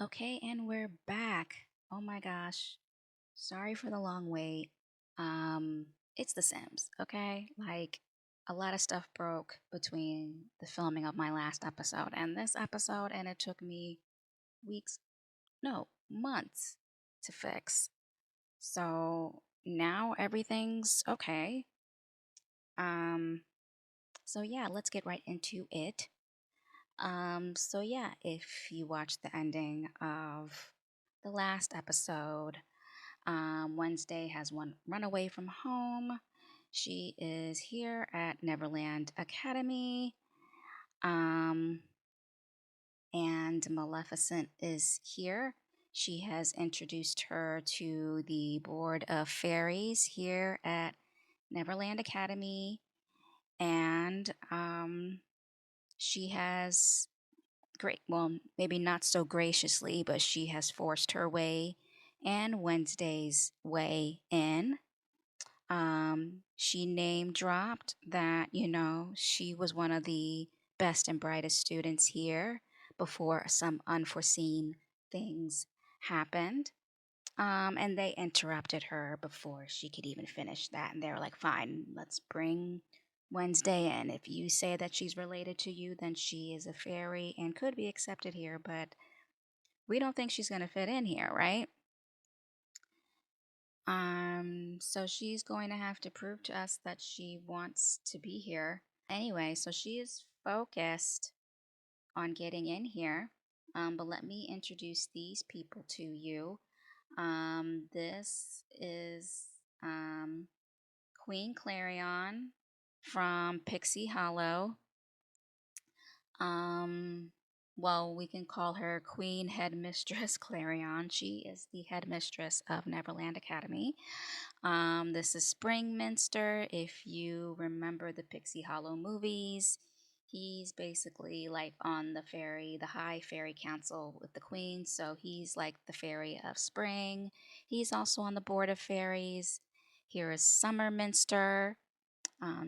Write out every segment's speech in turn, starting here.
Okay, and we're back. Oh my gosh. Sorry for the long wait. Um, it's The Sims, okay? Like a lot of stuff broke between the filming of my last episode and this episode, and it took me weeks, no, months to fix. So now everything's okay. Um, so yeah, let's get right into it. So yeah, if you watched the ending of the last episode, Wednesday has run away from home. She is here at Neverland Academy. Um, and Maleficent is here. She has introduced her to the board of fairies here at Neverland Academy. And she has great, well, maybe not so graciously, but she has forced her way and Wednesday's way in. She name dropped that, she was one of the best and brightest students here before some unforeseen things happened. And they interrupted her before she could even finish that. And they were like, fine, let's bring Wednesday in. If you say that she's related to you, then she is a fairy and could be accepted here, but we don't think she's going to fit in here, right? So she's going to have to prove to us that she wants to be here. Anyway, so she is focused on getting in here. But let me introduce these people to you. This is Queen Clarion from Pixie Hollow. Um, well, we can call her Queen Headmistress Clarion. She is the headmistress of Neverland Academy. This is Springminster. If you remember the Pixie Hollow movies, he's basically like on the high fairy council with the queen. So he's like the fairy of spring. He's also on the board of fairies. Here is Summerminster.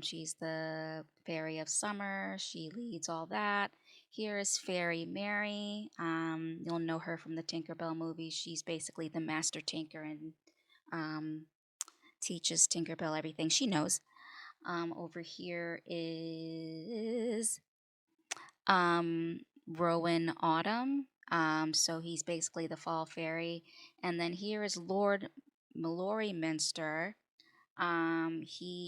She's the fairy of summer. She leads all that. Here is Fairy Mary. You'll know her from the Tinkerbell movie. She's basically the master tinker and um, teaches Tinkerbell everything she knows. Over here is Rowan Autumn. So he's basically the fall fairy. And then here is Lord Mallory Minster.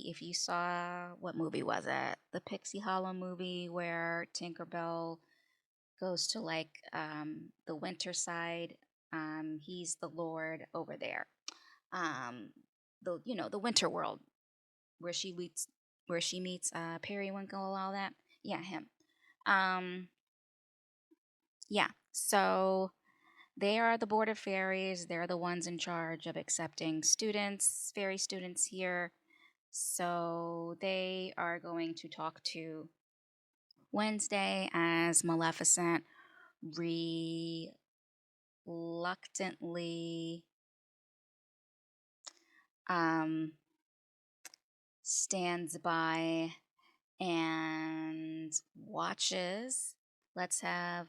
If you saw, what movie was it? The Pixie Hollow movie where Tinkerbell goes to like the winter side. He's the Lord over there. Um, the winter world where she meets Periwinkle, all that. Yeah, him. Um, yeah. So they are the board of fairies. They're the ones in charge of accepting students, fairy students here. So they are going to talk to Wednesday as Maleficent reluctantly um, stands by and watches. Let's have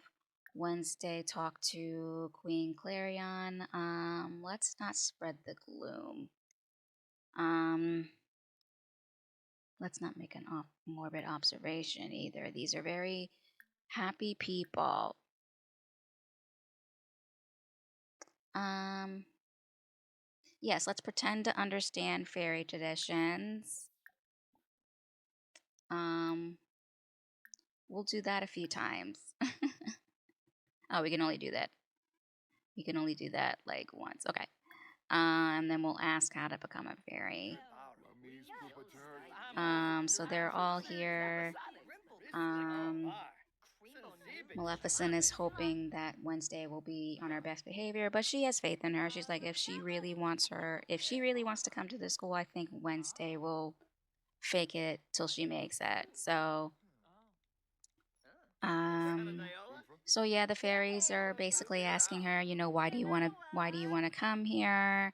Wednesday talk to Queen Clarion. Let's not spread the gloom. Um, let's not make an morbid observation either. These are very happy people. Um, yes, let's pretend to understand fairy traditions. Um, we'll do that a few times. Oh, we can only do that. We can only do that like once. Okay. Then we'll ask how to become a fairy. So they're all here. Um, Maleficent is hoping that Wednesday will be on her best behavior, but she has faith in her. She's like, if she really wants to come to the school, I think Wednesday will fake it till she makes it. Um, so yeah, the fairies are basically asking her, why do you want to come here?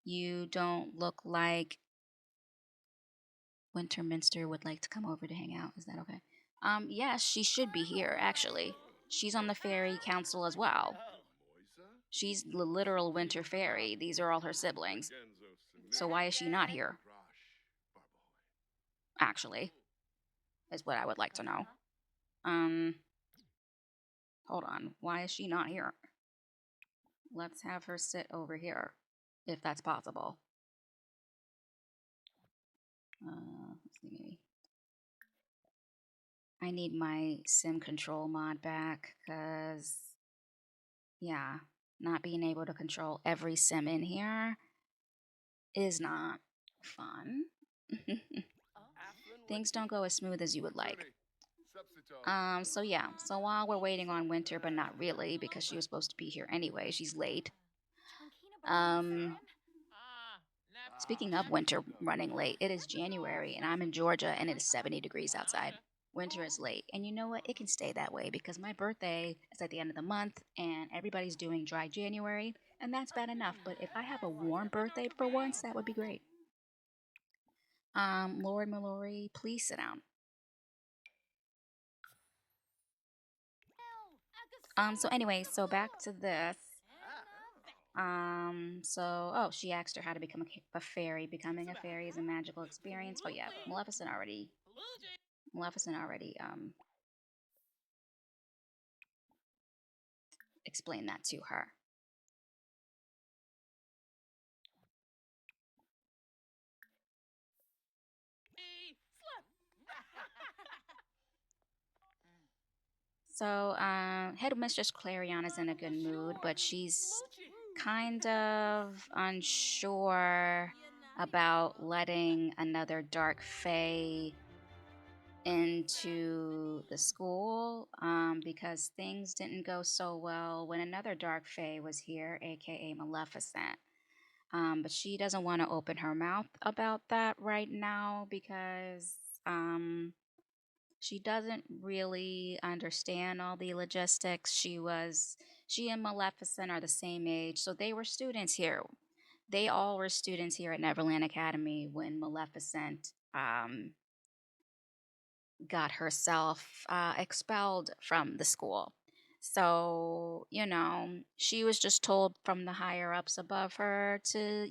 You don't look like Winterminster would like to come over to hang out. Is that okay? Yes, she should be here, actually. She's on the Fairee Council as well. She's the literal winter fairy. These are all her siblings. So why is she not here? Actually, is what I would like to know. Hold on. Why is she not here? Let's have her sit over here, if that's possible. Let's see, maybe. I need my sim control mod back, because, yeah, not being able to control every sim in here is not fun. Things don't go as smooth as you would like. So yeah, so while we're waiting on Winter, but not really, because she was supposed to be here anyway, she's late. Speaking of Winter running late, it is January, and I'm in Georgia, and it is 70 degrees outside. Winter is late, and you know what? It can stay that way, because my birthday is at the end of the month, and everybody's doing dry January, and that's bad enough, but if I have a warm birthday for once, that would be great. Lord Mallory, please sit down. So anyway, so back to this. Oh, she asked her how to become a fairy. Becoming a fairy is a magical experience. Oh yeah, Maleficent already explained that to her. So, Headmistress Clarion is in a good mood, but she's kind of unsure about letting another Dark Fae into the school, because things didn't go so well when another Dark Fae was here, aka Maleficent. But she doesn't want to open her mouth about that right now, because she doesn't really understand all the logistics. She and Maleficent are the same age, so they were students here. They all were students here at Neverland Academy when Maleficent got herself expelled from the school. So, she was just told from the higher ups above her to,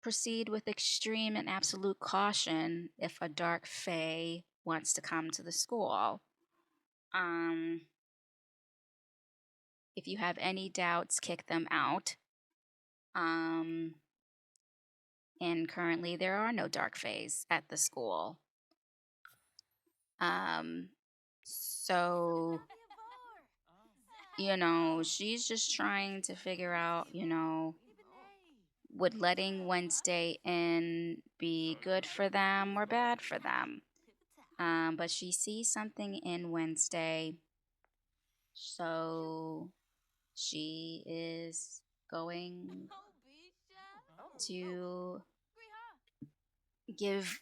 proceed with extreme and absolute caution if a Dark Fae wants to come to the school. If you have any doubts, kick them out. And currently there are no Dark Faes at the school. So, she's just trying to figure out, would letting Wednesday in be good for them or bad for them? But she sees something in Wednesday, so she is going to give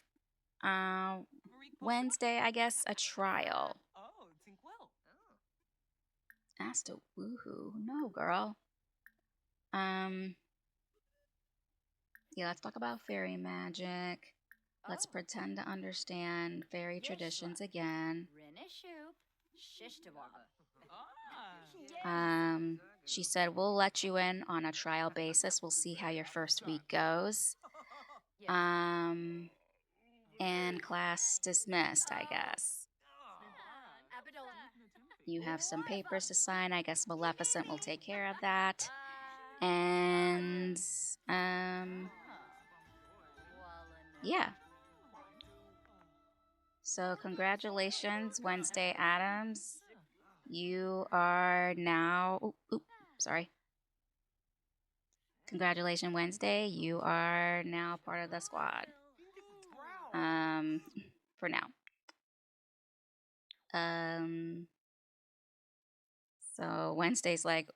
Wednesday, I guess, a trial. Asked to woohoo. No, girl. Yeah, let's talk about fairy magic. Let's pretend to understand fairy traditions again. She said, we'll let you in on a trial basis. We'll see how your first week goes. And class dismissed, I guess. You have some papers to sign. I guess Maleficent will take care of that. And, yeah. So, congratulations, Wednesday Adams. You are now. Sorry. Congratulations, Wednesday. You are now part of the squad. For now. So Wednesday's like,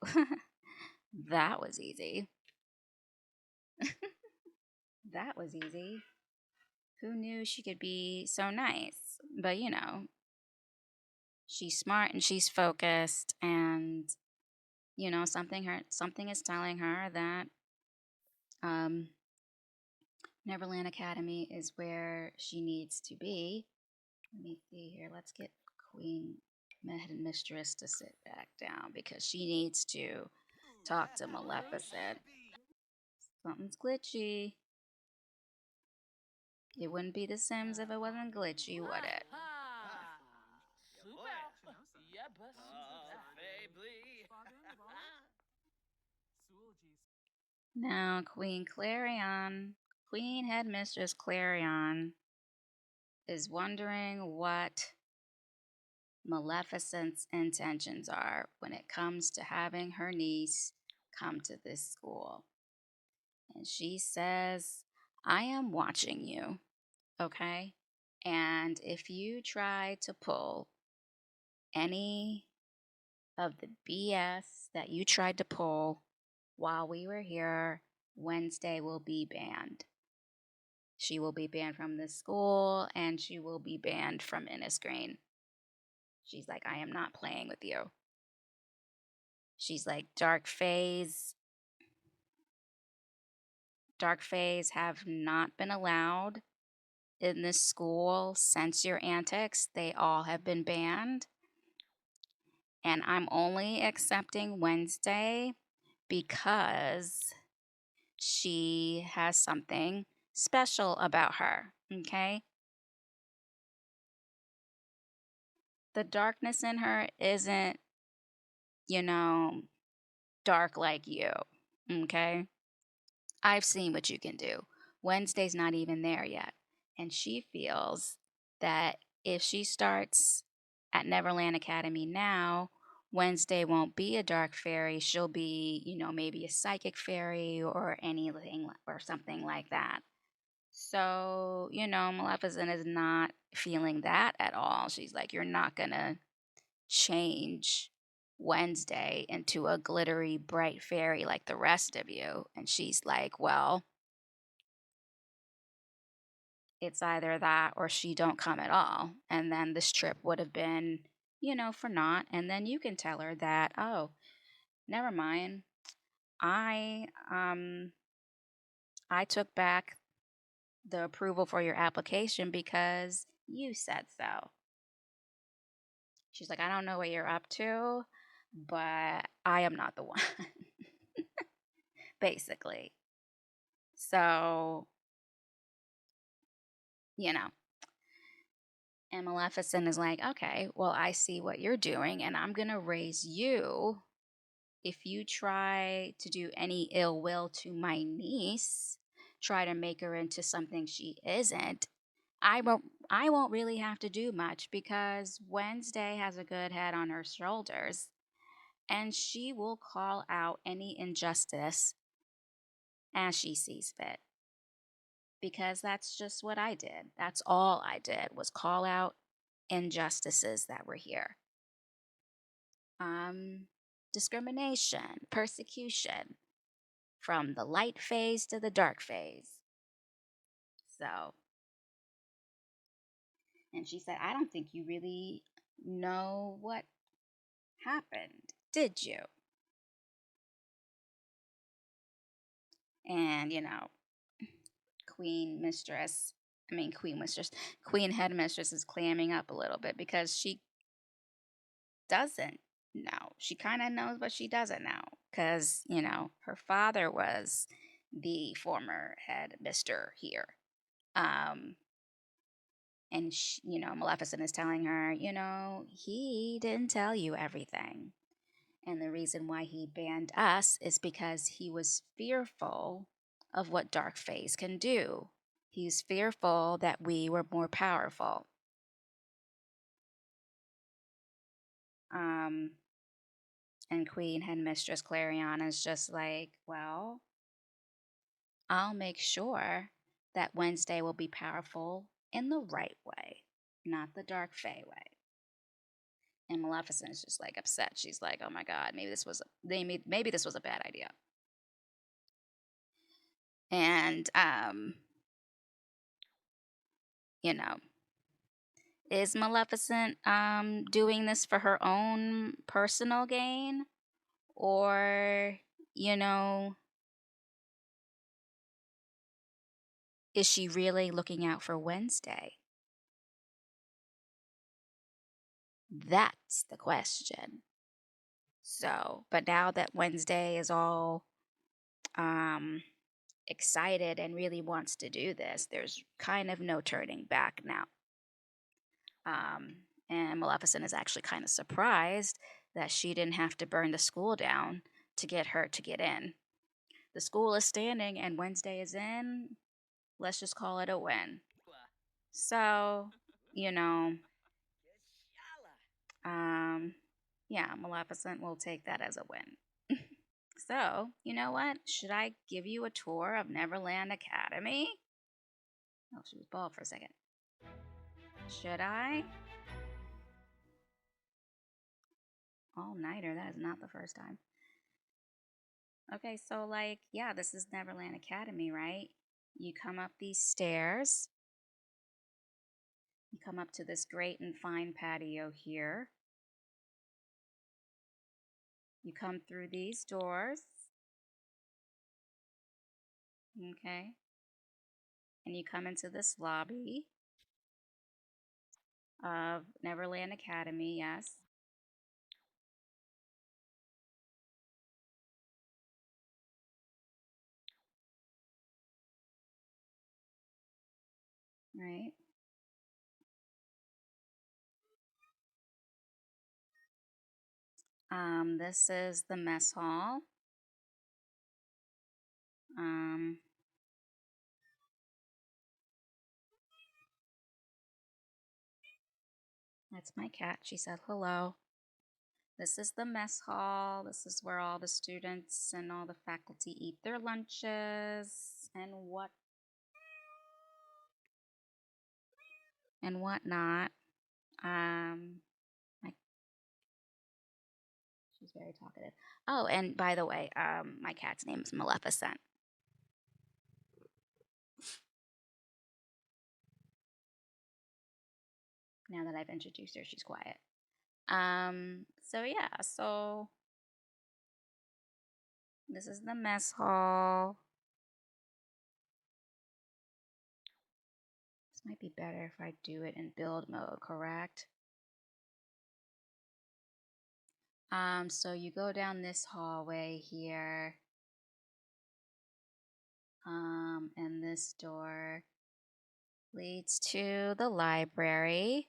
that was easy. That was easy. Who knew she could be so nice? But she's smart and she's focused, and something is telling her that Neverland Academy is where she needs to be. Let me see here. Let's get Queen Mistress to sit back down because she needs to talk to Maleficent. Something's glitchy. It wouldn't be The Sims if it wasn't glitchy, would it? Now, Queen Headmistress Clarion is wondering what Maleficent's intentions are when it comes to having her niece come to this school. And she says, I am watching you, okay? And if you try to pull any of the BS that you tried to pull while we were here, Wednesday will be banned. She will be banned from the school and she will be banned from Innisgreen. She's like, I am not playing with you. She's like, Dark Faes have not been allowed in this school since your antics. They all have been banned. And I'm only accepting Wednesday because she has something special about her. Okay? The darkness in her isn't, you know, dark like you. Okay? I've seen what you can do. Wednesday's not even there yet. And she feels that if she starts at Neverland Academy now, Wednesday won't be a dark fairy. She'll be, maybe a psychic fairy or anything or something like that. So, Maleficent is not feeling that at all. She's like, you're not going to change Wednesday into a glittery, bright fairy like the rest of you. And she's like, well, it's either that or she don't come at all. And then this trip would have been, for naught. And then you can tell her that, oh, never mind. I took back the approval for your application because you said so. She's like, I don't know what you're up to, but I am not the one. Basically. So, you know. And Maleficent is like, okay, well, I see what you're doing, and I'm going to raise you. If you try to do any ill will to my niece, try to make her into something she isn't, I won't really have to do much because Wednesday has a good head on her shoulders and she will call out any injustice as she sees fit. Because that's just what I did. That's all I did was call out injustices that were here. Discrimination, persecution, from the light phase to the dark phase. So, and she said, I don't think you really know what happened, did you? And, Queen Headmistress is clamming up a little bit because she doesn't know. She kind of knows, but she doesn't know because, her father was the former head mister here. And, Maleficent is telling her, he didn't tell you everything. And the reason why he banned us is because he was fearful of what Dark Fae can do. He's fearful that we were more powerful. And Queen Headmistress Clarion is just like, well, I'll make sure that Wednesday will be powerful in the right way, not the Dark Fae way. And Maleficent is just like upset. She's like, "Oh my God, maybe this was a bad idea." And you know, is Maleficent doing this for her own personal gain, or you know, is she really looking out for Wednesday? That's the question. So, but now that Wednesday is all um, excited and really wants to do this, there's kind of no turning back now. And Maleficent is actually kind of surprised that she didn't have to burn the school down to get her to get in. The school is standing and Wednesday is in. Let's just call it a win. So, you know, um, yeah, Maleficent will take that as a win. So, you know what? Should I give you a tour of Neverland Academy? Oh, she was bald for a second. Should I? All-nighter, that is not the first time. Okay, so like, yeah, this is Neverland Academy, right? You come up these stairs. You come up to this great and fine patio here. You come through these doors. Okay. And you come into this lobby of Neverland Academy, yes. Right. This is the mess hall. Um, that's my cat. She said hello. This is the mess hall. This is where all the students and all the faculty eat their lunches and whatnot. Um, my, she's very talkative. Oh, and by the way, my cat's name is Maleficent. Now that I've introduced her, she's quiet. So yeah, so this is the mess hall. This might be better if I do it in build mode, correct? So you go down this hallway here. And this door leads to the library.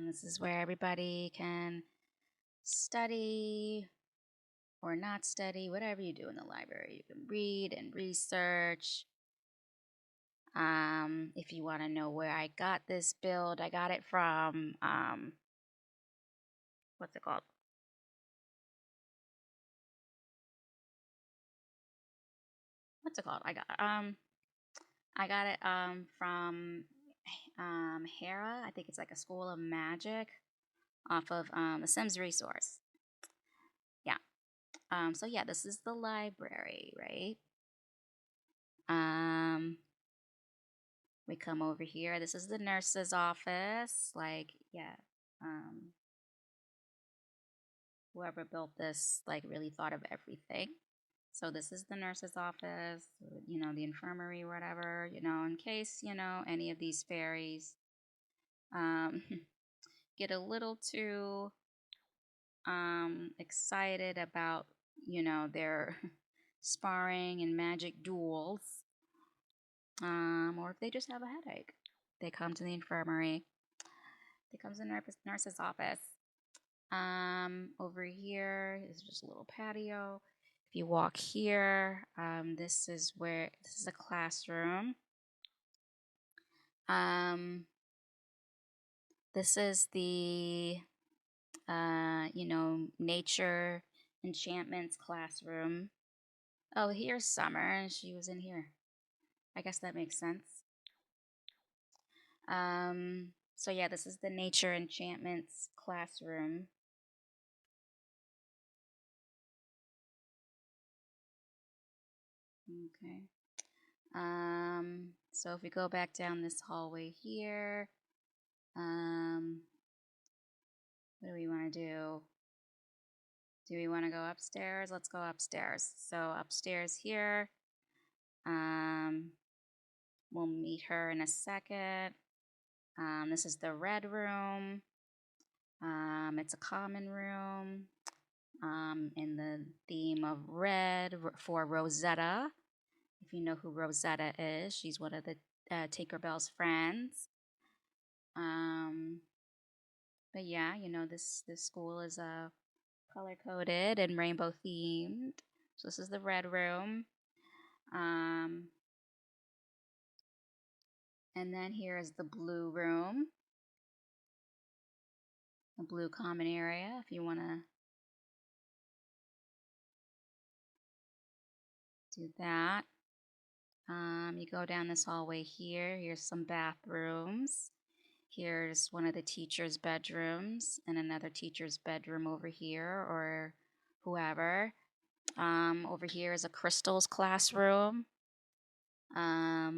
This is where everybody can study or not study, whatever you do in the library. You can read and research. If you want to know where I got this build, I got it from, what's it called? What's it called? I got it from Hera. I think it's like a school of magic off of the Sims resource. Yeah. So yeah, this is the library, right? We come over here. This is the nurse's office. Like, yeah. Whoever built this, like, really thought of everything. So this is the nurse's office, you know, the infirmary, whatever, you know, in case, you know, any of these fairies um, get a little too excited about, you know, their sparring and magic duels, or if they just have a headache, they come to the infirmary. They come to the nurse's office. Over here is just a little patio. If you walk here, this is a classroom. This is the, you know, nature enchantments classroom. Oh, here's Summer, and she was in here. I guess that makes sense. So yeah, this is the nature enchantments classroom. Okay. So if we go back down this hallway here, what do we want to do? Do we want to go upstairs? Let's go upstairs. So upstairs here, We'll meet her in a second. This is the red room. It's a common room. In the theme of red for Rosetta. If you know who Rosetta is, she's one of the Tinkerbell's friends. But yeah, this school is color coded and rainbow themed. So this is the red room. And then here is the blue room, the blue common area. If you want to do that. You go down this hallway here. Here's some bathrooms. Here's one of the teacher's bedrooms and another teacher's bedroom over here, or whoever. Over here is a crystals classroom. Yeah.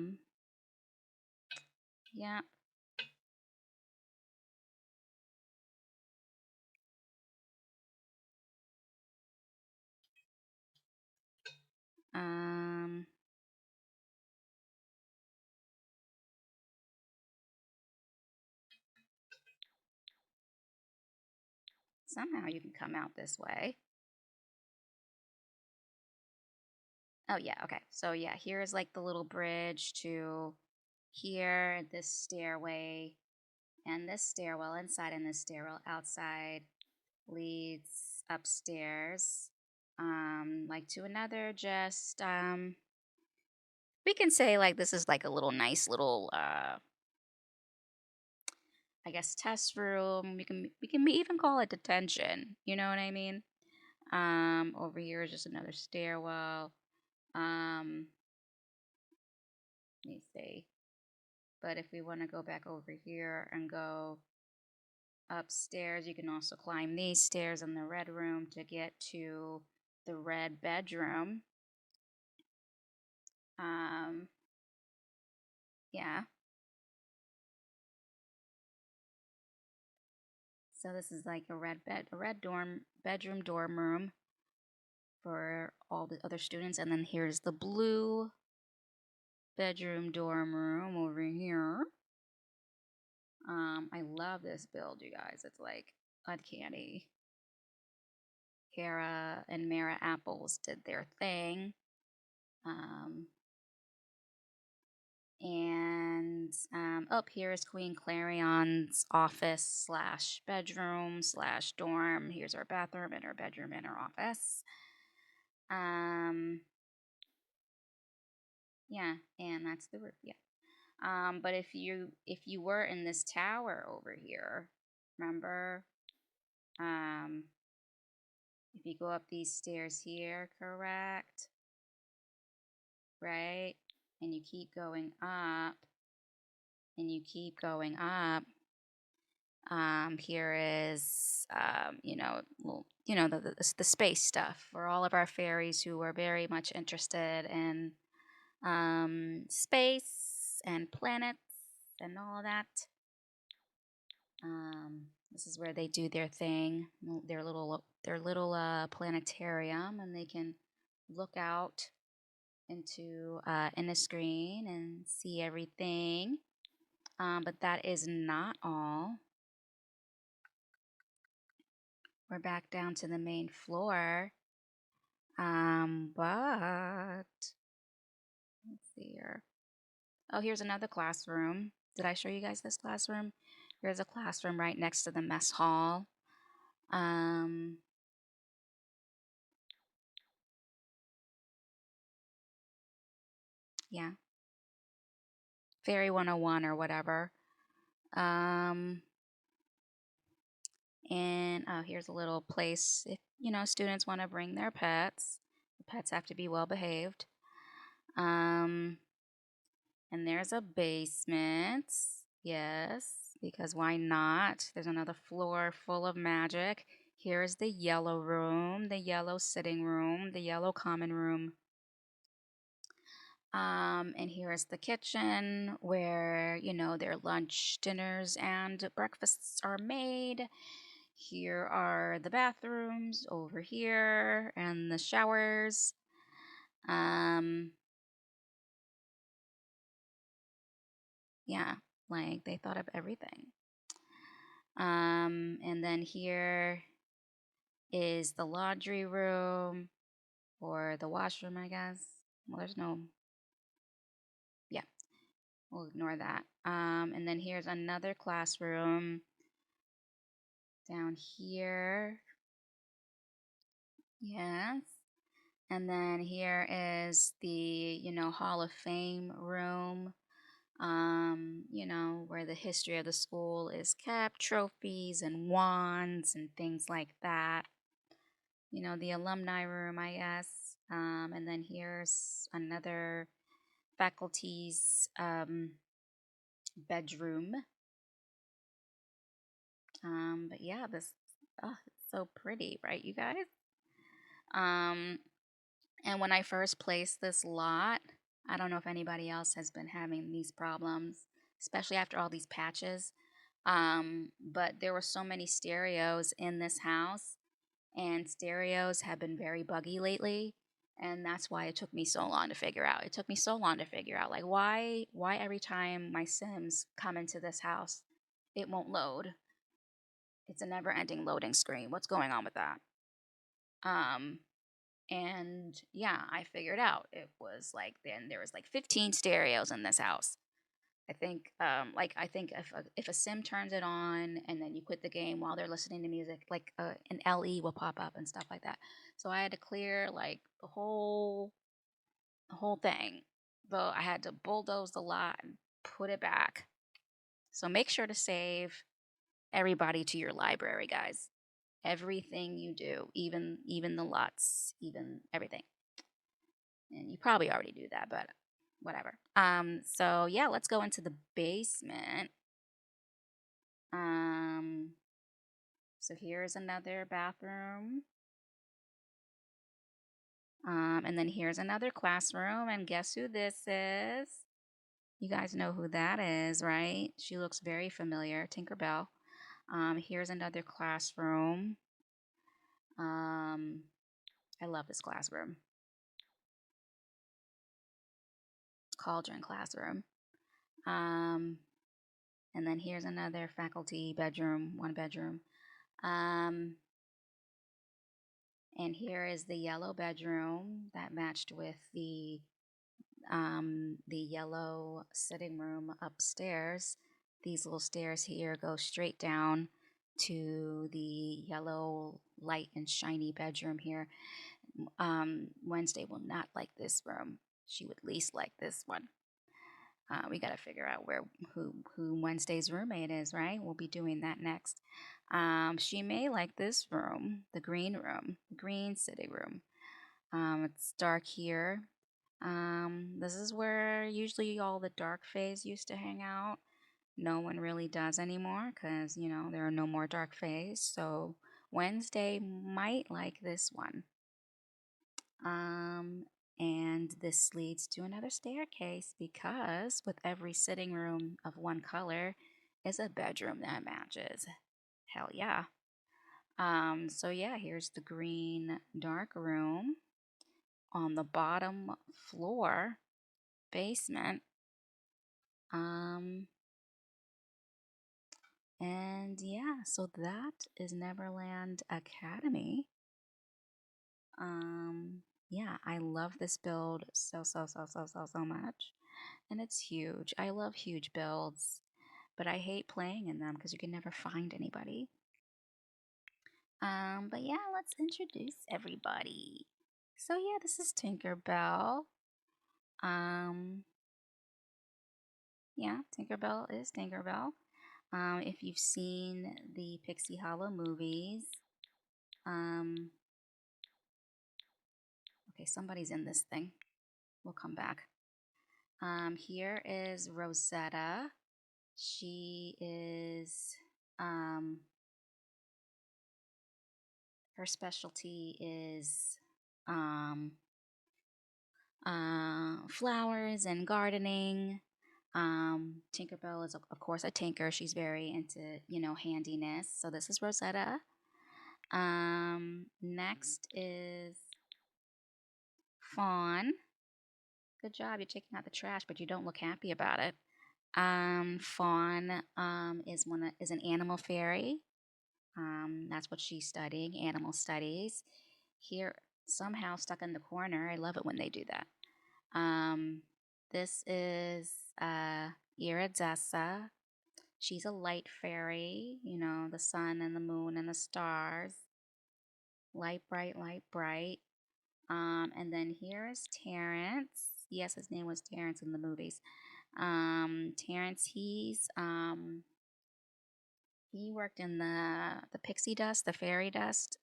Um, Somehow you can come out this way. Oh, yeah, okay. So, yeah, here's like the little bridge to here, this stairway, and this stairwell inside, and this stairwell outside leads upstairs, like to another we can say like this is like a little nice little, I guess test room. We can even call it detention. You know what I mean? Over here is just another stairwell. Let me see. But if we want to go back over here and go upstairs, you can also climb these stairs in the red room to get to the red bedroom. Yeah. So this is like a red bedroom dorm room for all the other students, and then here's the blue bedroom dorm room over here. I love this build, you guys. It's like uncanny. Hera and Mara Apples did their thing. And up here is Queen Clarion's office slash bedroom slash dorm. Here's our bathroom and our bedroom and our office. Yeah, and that's the roof. Yeah. But if you were in this tower over here, remember, if you go up these stairs here, correct, right, and you keep going up, and you keep going up. Here is, the space stuff for all of our fairies who are very much interested in space and planets and all that. This is where they do their thing, their little planetarium, and they can look out into in the screen and see everything. But that is not all. We're back down to the main floor. But let's see here. Oh, here's another classroom. Did I show you guys this classroom? Here's a classroom right next to the mess hall. Yeah. Fairy 101 or whatever. And oh, here's a little place if students want to bring their pets. The pets have to be well behaved. And there's a basement. Yes, because why not? There's another floor full of magic. Here is the yellow room, the yellow sitting room, the yellow common room. And here is the kitchen where, their lunch, dinners, and breakfasts are made. Here are the bathrooms over here and the showers. Yeah, like they thought of everything. And then here is the laundry room or the washroom, I guess. Well, there's no, yeah, we'll ignore that. And then here's another classroom down here. Yes. And then here is the, Hall of Fame room, where the history of the school is kept, trophies and wands and things like that. The alumni room, I guess. And then here's another faculty's bedroom. But yeah, it's so pretty, right, you guys? Um, and when I first placed this lot, I don't know if anybody else has been having these problems, especially after all these patches. But there were so many stereos in this house, and stereos have been very buggy lately, and that's why it took me so long to figure out. It took me so long to figure out, like, why every time my Sims come into this house, it won't load. It's a never-ending loading screen. What's going on with that? Um, and yeah, I figured out it was like then there was like 15 stereos in this house. I think if a sim turns it on and then you quit the game while they're listening to music, like an LE will pop up and stuff like that. So I had to clear like the whole thing. Though I had to bulldoze the lot and put it back. So make sure to save everybody to your library, guys. Everything you do, even the lots, even everything. And you probably already do that, but whatever. So yeah, let's go into the basement. Um, so here's another bathroom. And then here's another classroom, and guess who this is? You guys know who that is, right? She looks very familiar, Tinkerbell. Here's another classroom. I love this classroom. Cauldron classroom. Um, and then here's another faculty bedroom, one bedroom. Um, and here is the yellow bedroom that matched with the yellow sitting room upstairs. These little stairs here go straight down to the yellow light and shiny bedroom here. Wednesday will not like this room. She would least like this one. We got to figure out who Wednesday's roommate is, right? We'll be doing that next. She may like this room, the green room, the green sitting room. It's dark here. This is where usually all the Dark Faes used to hang out. No one really does anymore because, there are no more Dark Faes. So Wednesday might like this one. Um, and this leads to another staircase because with every sitting room of one color is a bedroom that matches. Hell yeah. So yeah, here's the green dark room on the bottom floor, basement. Um, and yeah, so that is Neverland Academy. Yeah, I love this build so much. And it's huge. I love huge builds, but I hate playing in them because you can never find anybody. But yeah, let's introduce everybody. So yeah, this is Tinkerbell. Um, yeah, Tinkerbell is Tinkerbell. If you've seen the Pixie Hollow movies, um, okay, somebody's in this thing. We'll come back. Here is Rosetta. She is, her specialty is um, flowers and gardening. Tinkerbell is, of course, a tinker. She's very into, handiness. So this is Rosetta. Next is Fawn. Good job. You're taking out the trash, but you don't look happy about it. Fawn is an animal fairy. That's what she's studying, animal studies. Here, somehow stuck in the corner. I love it when they do that. This is Iridessa. She's a light fairy, you know, the sun and the moon and the stars. Light, bright, light, bright. And then here is Terrence. Yes, his name was Terrence in the movies. Terrence, he worked in the pixie dust, the fairy dust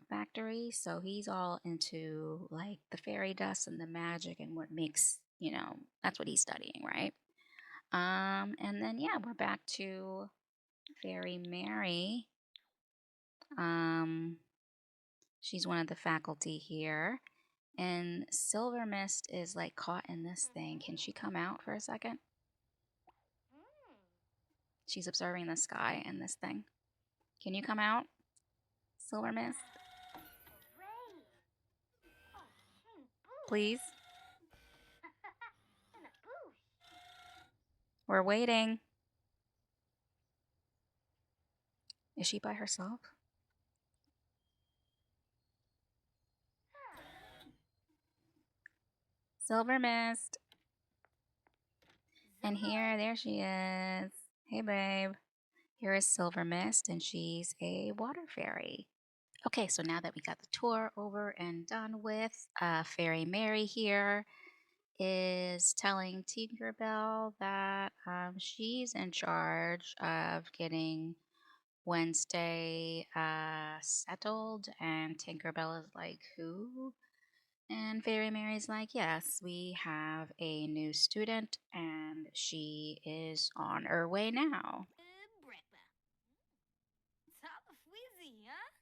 factory. So he's all into like the fairy dust and the magic and what makes, you know, that's what he's studying, right? And then yeah, we're back to Fairy Mary. She's one of the faculty here. And Silver Mist is like caught in this thing. Can she come out for a second? She's observing the sky in this thing. Can you come out, Silver Mist? Please? We're waiting. Is she by herself? Silver Mist. And there she is. Hey, babe. Here is Silver Mist, and she's a water fairy. Okay, so now that we got the tour over and done with, Fairy Mary here is telling Tinkerbell that she's in charge of getting Wednesday settled, and Tinkerbell is like, who? And Fairy Mary's like, yes, we have a new student, and she is on her way now.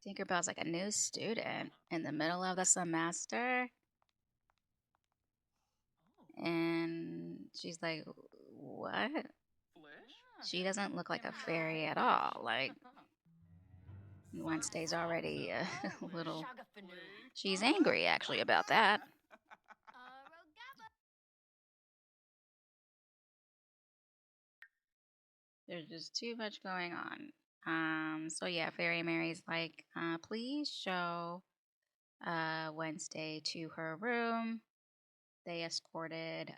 Tinkerbell's like, a new student in the middle of the semester? And she's like, what? She doesn't look like a fairy at all. Like, Wednesday's already a little... She's angry, actually, about that. There's just too much going on. So yeah, Fairy Mary's like, please show Wednesday to her room. They escorted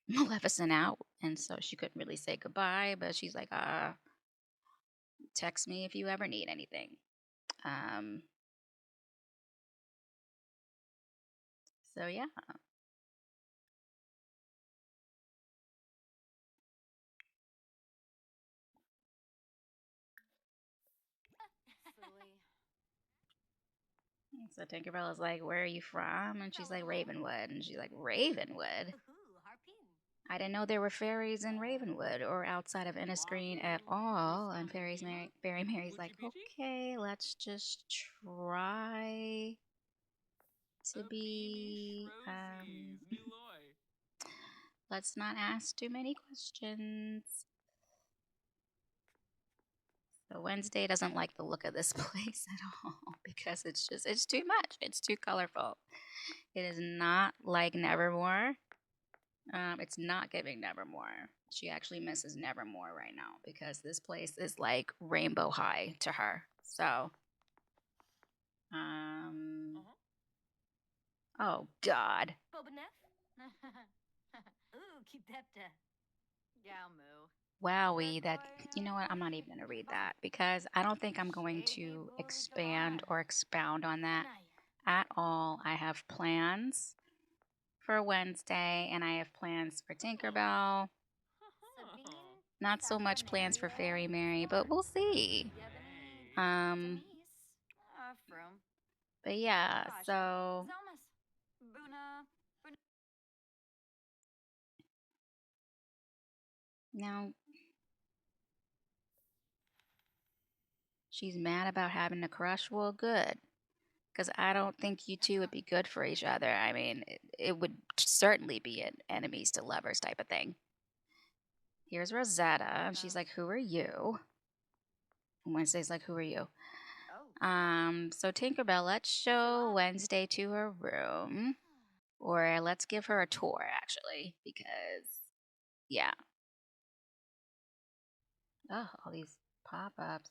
Maleficent out, and so she couldn't really say goodbye, but she's like, text me if you ever need anything. So yeah. So Tinkerbell is like, where are you from? And she's like, Ravenwood. And she's like, Ravenwood? I didn't know there were fairies in Ravenwood or outside of Innisgreen at all. And Fairy Mary's like, okay, let's just try to be, let's not ask too many questions. So Wednesday doesn't like the look of this place at all because it's too much. It's too colorful. It is not like Nevermore. It's not giving Nevermore. She actually misses Nevermore right now because this place is like rainbow high to her. So, oh God. Wowie, that, you know what, I'm not even going to read that because I don't think I'm going to expand or expound on that at all. I have plans for Wednesday and I have plans for Tinkerbell. Not so much plans for Fairy Mary, but we'll see. But yeah, so now she's mad about having a crush. Well, good. Because I don't think you two would be good for each other. I mean, it would certainly be an enemies to lovers type of thing. Here's Rosetta, and she's like, who are you? And Wednesday's like, who are you? So Tinkerbell, let's show Wednesday to her room. Or let's give her a tour, actually, because Yeah. Oh, all these pop-ups.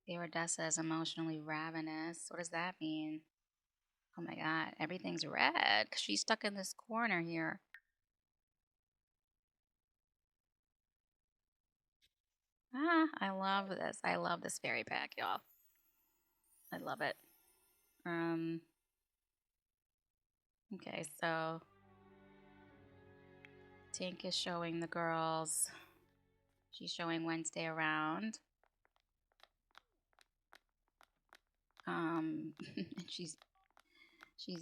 Iridessa is emotionally ravenous. What does that mean? Oh my god, everything's red. 'Cause she's stuck in this corner here. Ah, I love this. I love this fairy pack, y'all. I love it. Um, okay, so Tink is showing the girls. She's showing Wednesday around. And she's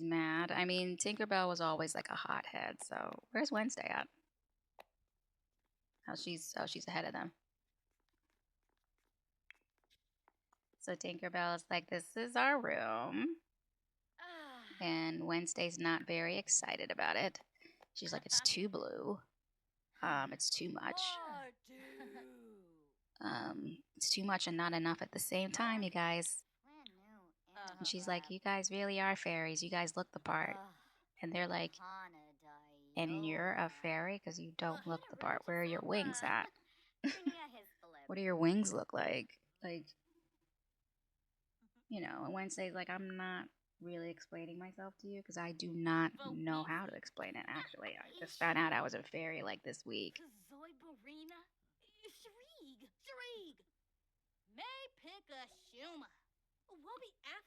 mad. I mean, Tinkerbell was always like a hothead, so where's Wednesday at? She's ahead of them. So Tinkerbell is like, this is our room. And Wednesday's not very excited about it. She's like, it's too blue. It's too much. It's too much and not enough at the same time, you guys. And she's like, you guys really are fairies. You guys look the part. And they're like, and you're a fairy because you don't look the part. Where are your wings at? What do your wings look like? Like, you know, and Wednesday's like, I'm not really explaining myself to you because I do not know how to explain it, actually. I just found out I was a fairy like this week.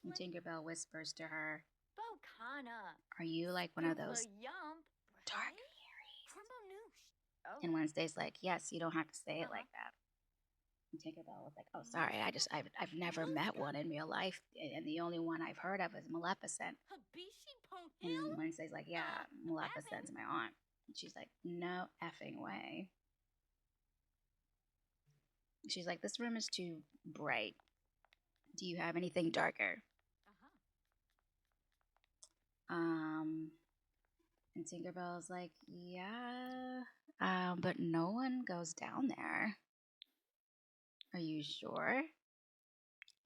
And Tinkerbell whispers to her, are you like one of those dark fairies? And Wednesday's like, yes, you don't have to say it like that. And Tinkerbell was like, oh, sorry, I've never met one in real life, and the only one I've heard of is Maleficent. And Wednesday's like, yeah, Maleficent's my aunt. And she's like, no effing way. She's like, this room is too bright. Do you have anything darker? And Tinkerbell's like, yeah, but no one goes down there. Are you sure?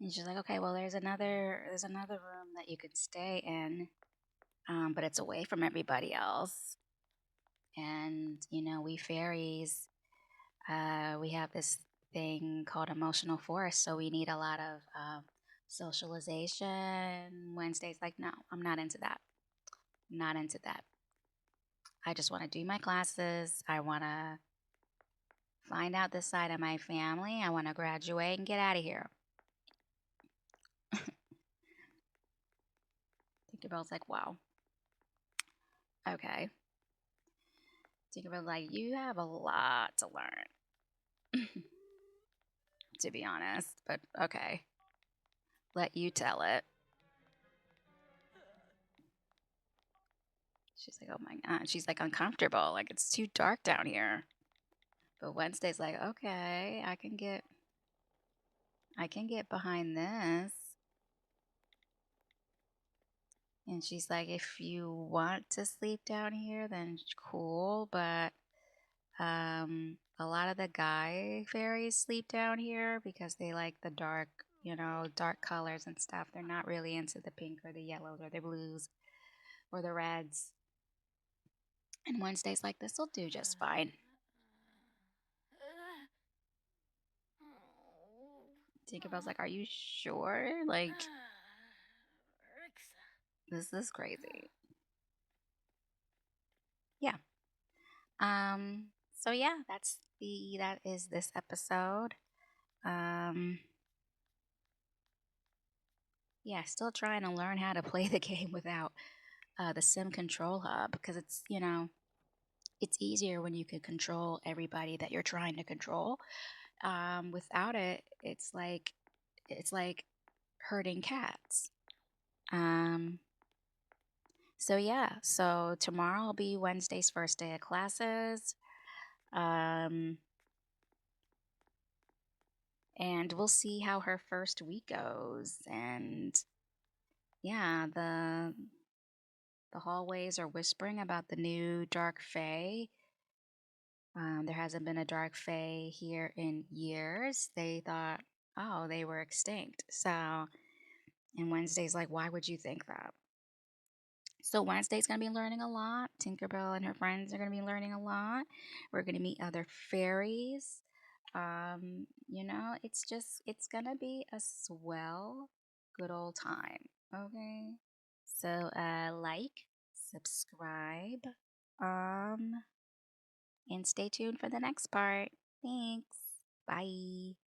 And she's like, okay, well, there's another room that you could stay in, but it's away from everybody else. And you know, we fairies, we have this thing called emotional force, so we need a lot of socialization. Wednesday's like, no, I'm not into that. Not into that. I just want to do my classes. I want to find out this side of my family. I want to graduate and get out of here. Tinkerbell's like, wow. Okay. Tinkerbell's like, you have a lot to learn. To be honest, but okay. Let you tell it. She's like, oh my god. She's like uncomfortable. Like, it's too dark down here. But Wednesday's like, okay, I can get behind this. And she's like, if you want to sleep down here, then cool. But a lot of the guy fairies sleep down here because they like the dark, you know, dark colors and stuff. They're not really into the pink or the yellows or the blues or the reds. And Wednesday's like, this will do just fine. Tinkerbell's like, are you sure? Like, this is crazy. Yeah. So yeah, that is this episode. Yeah, still trying to learn how to play the game without the sim control hub because it's, you know, it's easier when you can control everybody that you're trying to control. Without it, it's like herding cats. So yeah, so tomorrow will be Wednesday's first day of classes. And we'll see how her first week goes. And yeah, the hallways are whispering about the new Dark Fae. There hasn't been a Dark Fae here in years. They thought, oh, they were extinct. So, and Wednesday's like, why would you think that? So Wednesday's gonna be learning a lot. Tinkerbell and her friends are gonna be learning a lot. We're gonna meet other fairies. It's gonna be a swell, good old time. Okay. So like, subscribe, um, and stay tuned for the next part. Thanks. Bye.